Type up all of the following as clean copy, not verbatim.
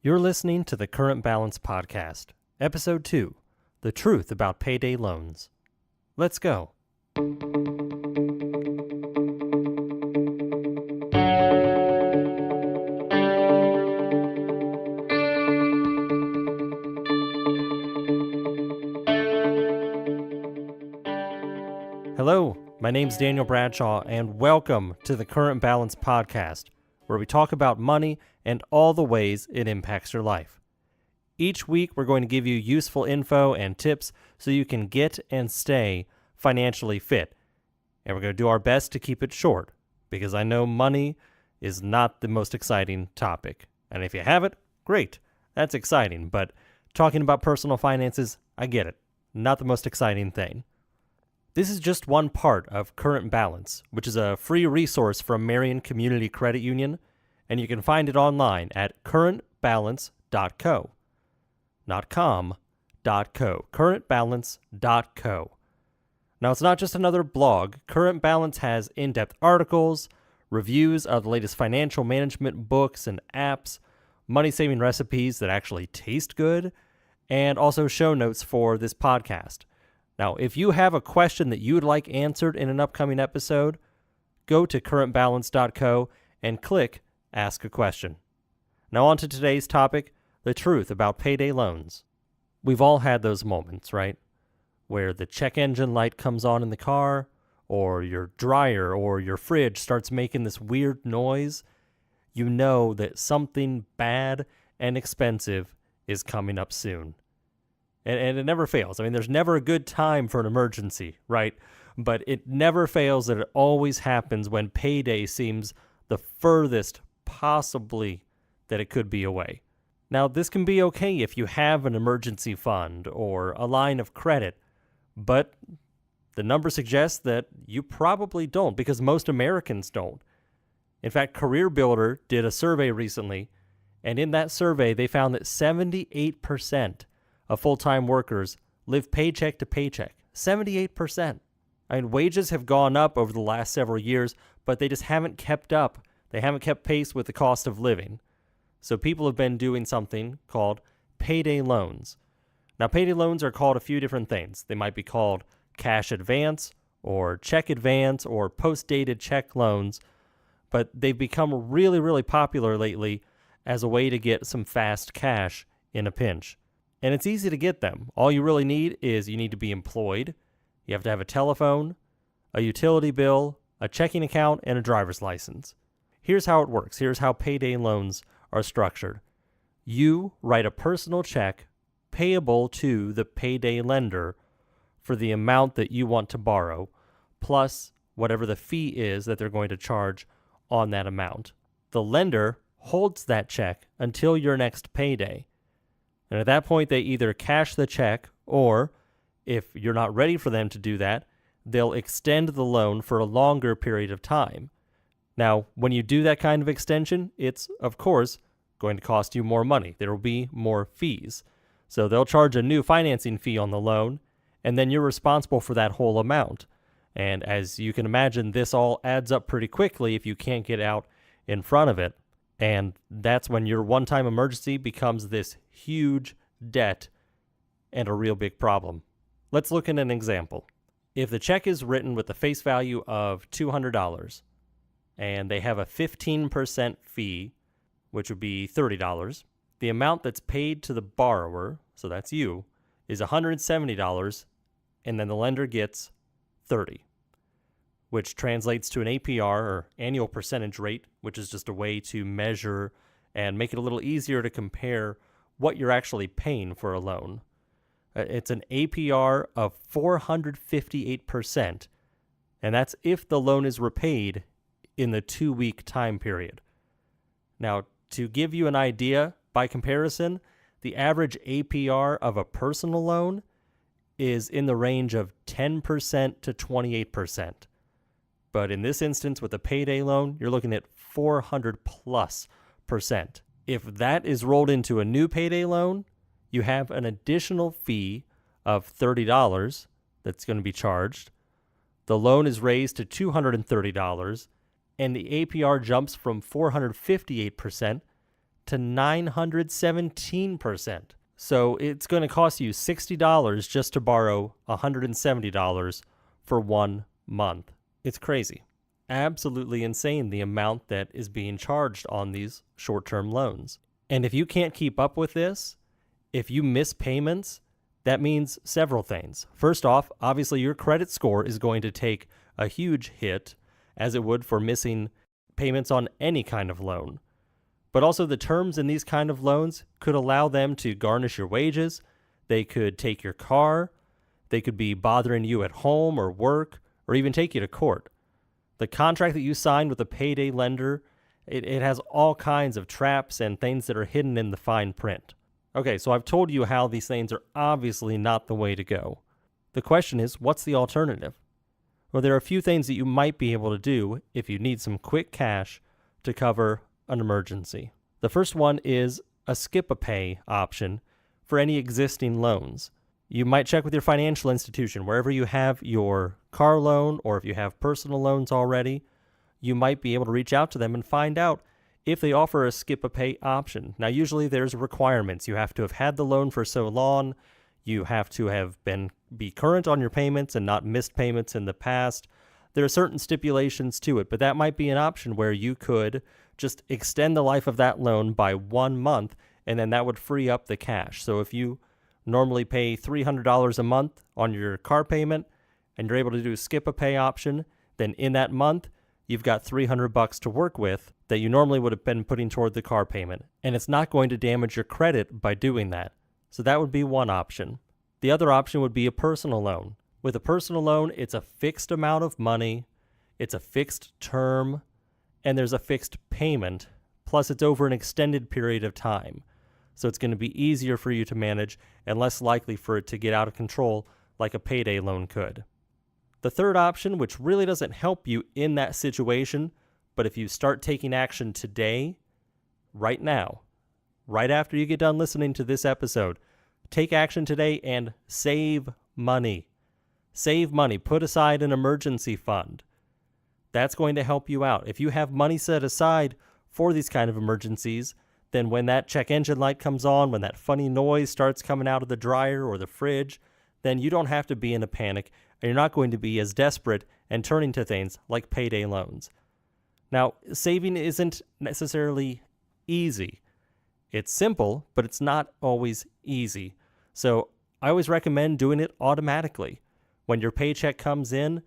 You're listening to the Current Balance Podcast, Episode 2, The Truth About Payday Loans. Let's go. Hello, my name's Daniel Bradshaw, and welcome to the Current Balance Podcast, where we talk about money and all the ways it impacts your life. Each week, we're going to give you useful info and tips so you can get and stay financially fit. And we're going to do our best to keep it short, because I know money is not the most exciting topic. And if you have it, great. That's exciting. But talking about personal finances, I get it. Not the most exciting thing. This is just one part of Current Balance, which is a free resource from Marion Community Credit Union, and you can find it online at currentbalance.co. Not com, .co. currentbalance.co. Now, it's not just another blog. Current Balance has in-depth articles, reviews of the latest financial management books and apps, money-saving recipes that actually taste good, and also show notes for this podcast. Now, if you have a question that you would like answered in an upcoming episode, go to currentbalance.co and click Ask a Question. Now on to today's topic, the truth about payday loans. We've all had those moments, right? Where the check engine light comes on in the car, or your dryer or your fridge starts making this weird noise. You know that something bad and expensive is coming up soon. And it never fails. I mean, there's never a good time for an emergency, right? But it never fails that it always happens when payday seems the furthest possibly that it could be away. Now, this can be okay if you have an emergency fund or a line of credit, but the number suggests that you probably don't, because most Americans don't. In fact, CareerBuilder did a survey recently, and in that survey, they found that 78% of full-time workers live paycheck to paycheck. 78%. I mean, wages have gone up over the last several years, but they just haven't kept up. They haven't kept pace with the cost of living. So people have been doing something called payday loans. Now, payday loans are called a few different things. They might be called cash advance or check advance or post-dated check loans, but they've become really, really popular lately as a way to get some fast cash in a pinch. And it's easy to get them. All you really need is you need to be employed. You have to have a telephone, a utility bill, a checking account, and a driver's license. Here's how it works. Here's how payday loans are structured. You write a personal check payable to the payday lender for the amount that you want to borrow, plus whatever the fee is that they're going to charge on that amount. The lender holds that check until your next payday. And at that point, they either cash the check, or if you're not ready for them to do that, they'll extend the loan for a longer period of time. Now, when you do that kind of extension, it's, of course, going to cost you more money. There will be more fees. So they'll charge a new financing fee on the loan, and then you're responsible for that whole amount. And as you can imagine, this all adds up pretty quickly if you can't get out in front of it. And that's when your one-time emergency becomes this huge debt and a real big problem. Let's look at an example. If the check is written with the face value of $200 and they have a 15% fee, which would be $30, the amount that's paid to the borrower, so that's you, is $170, and then the lender gets $30. Which translates to an APR, or annual percentage rate, which is just a way to measure and make it a little easier to compare what you're actually paying for a loan. It's an APR of 458%, and that's if the loan is repaid in the 2-week time period. Now, to give you an idea, by comparison, the average APR of a personal loan is in the range of 10% to 28%. But in this instance, with a payday loan, you're looking at 400+%. If that is rolled into a new payday loan, you have an additional fee of $30 that's going to be charged. The loan is raised to $230, and the APR jumps from 458% to 917%. So it's going to cost you $60 just to borrow $170 for 1 month. It's crazy. Absolutely insane the amount that is being charged on these short-term loans. And if you can't keep up with this, if you miss payments, that means several things. First off, obviously your credit score is going to take a huge hit, as it would for missing payments on any kind of loan. But also the terms in these kind of loans could allow them to garnish your wages. They could take your car. They could be bothering you at home or work, or even take you to court. The contract that you signed with a payday lender, it has all kinds of traps and things that are hidden in the fine print. Okay, so I've told you how these things are obviously not the way to go. The question is, what's the alternative? Well, there are a few things that you might be able to do if you need some quick cash to cover an emergency. The first one is a skip-a-pay option for any existing loans. You might check with your financial institution, wherever you have your car loan, or if you have personal loans already, you might be able to reach out to them and find out if they offer a skip-a-pay option. Now, usually there's requirements. You have to have had the loan for so long. You have to have be current on your payments and not missed payments in the past. There are certain stipulations to it, but that might be an option where you could just extend the life of that loan by 1 month, and then that would free up the cash. So if you normally pay $300 a month on your car payment and you're able to do a skip-a-pay option, then in that month, you've got $300 to work with that you normally would have been putting toward the car payment, and it's not going to damage your credit by doing that. So that would be one option. The other option would be a personal loan. With a personal loan, it's a fixed amount of money, it's a fixed term, and there's a fixed payment, plus it's over an extended period of time. So it's going to be easier for you to manage and less likely for it to get out of control like a payday loan could. The third option, which really doesn't help you in that situation, but if you start taking action today, right now, right after you get done listening to this episode, take action today and save money. Save money. Put aside an emergency fund. That's going to help you out. If you have money set aside for these kind of emergencies, then when that check engine light comes on, when that funny noise starts coming out of the dryer or the fridge, then you don't have to be in a panic, and you're not going to be as desperate and turning to things like payday loans. Now, saving isn't necessarily easy. It's simple, but it's not always easy. So I always recommend doing it automatically. When your paycheck comes in,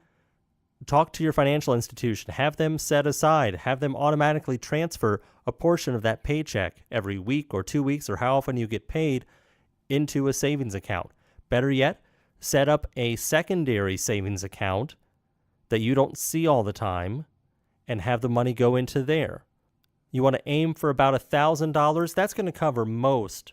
talk to your financial institution. Have them set aside. Have them automatically transfer a portion of that paycheck every week or 2 weeks or how often you get paid into a savings account. Better yet, set up a secondary savings account that you don't see all the time and have the money go into there. You want to aim for about $1,000. That's going to cover most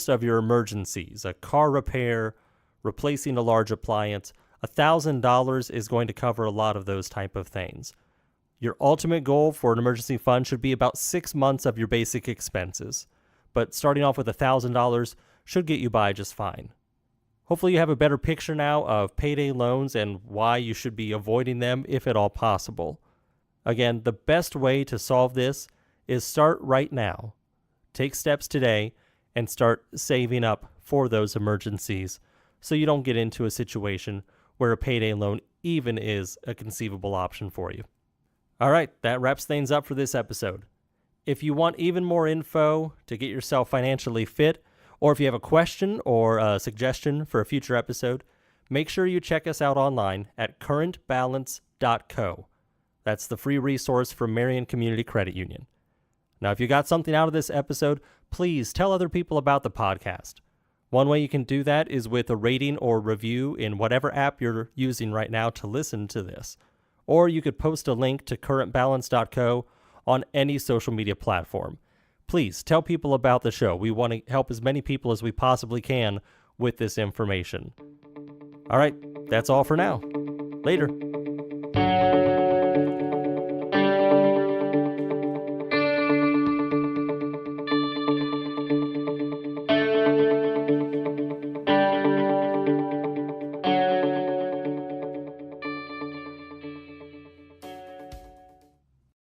of your emergencies. A car repair, replacing a large appliance. $1,000 is going to cover a lot of those type of things. Your ultimate goal for an emergency fund should be about 6 months of your basic expenses. But starting off with $1,000 should get you by just fine. Hopefully you have a better picture now of payday loans and why you should be avoiding them if at all possible. Again, the best way to solve this is start right now. Take steps today and start saving up for those emergencies so you don't get into a situation where a payday loan even is a conceivable option for you. All right, that wraps things up for this episode. If you want even more info to get yourself financially fit, or if you have a question or a suggestion for a future episode, make sure you check us out online at currentbalance.co. That's the free resource from Marion Community Credit Union. Now, if you got something out of this episode, please tell other people about the podcast. One way you can do that is with a rating or review in whatever app you're using right now to listen to this. Or you could post a link to currentbalance.co on any social media platform. Please tell people about the show. We want to help as many people as we possibly can with this information. All right, that's all for now. Later.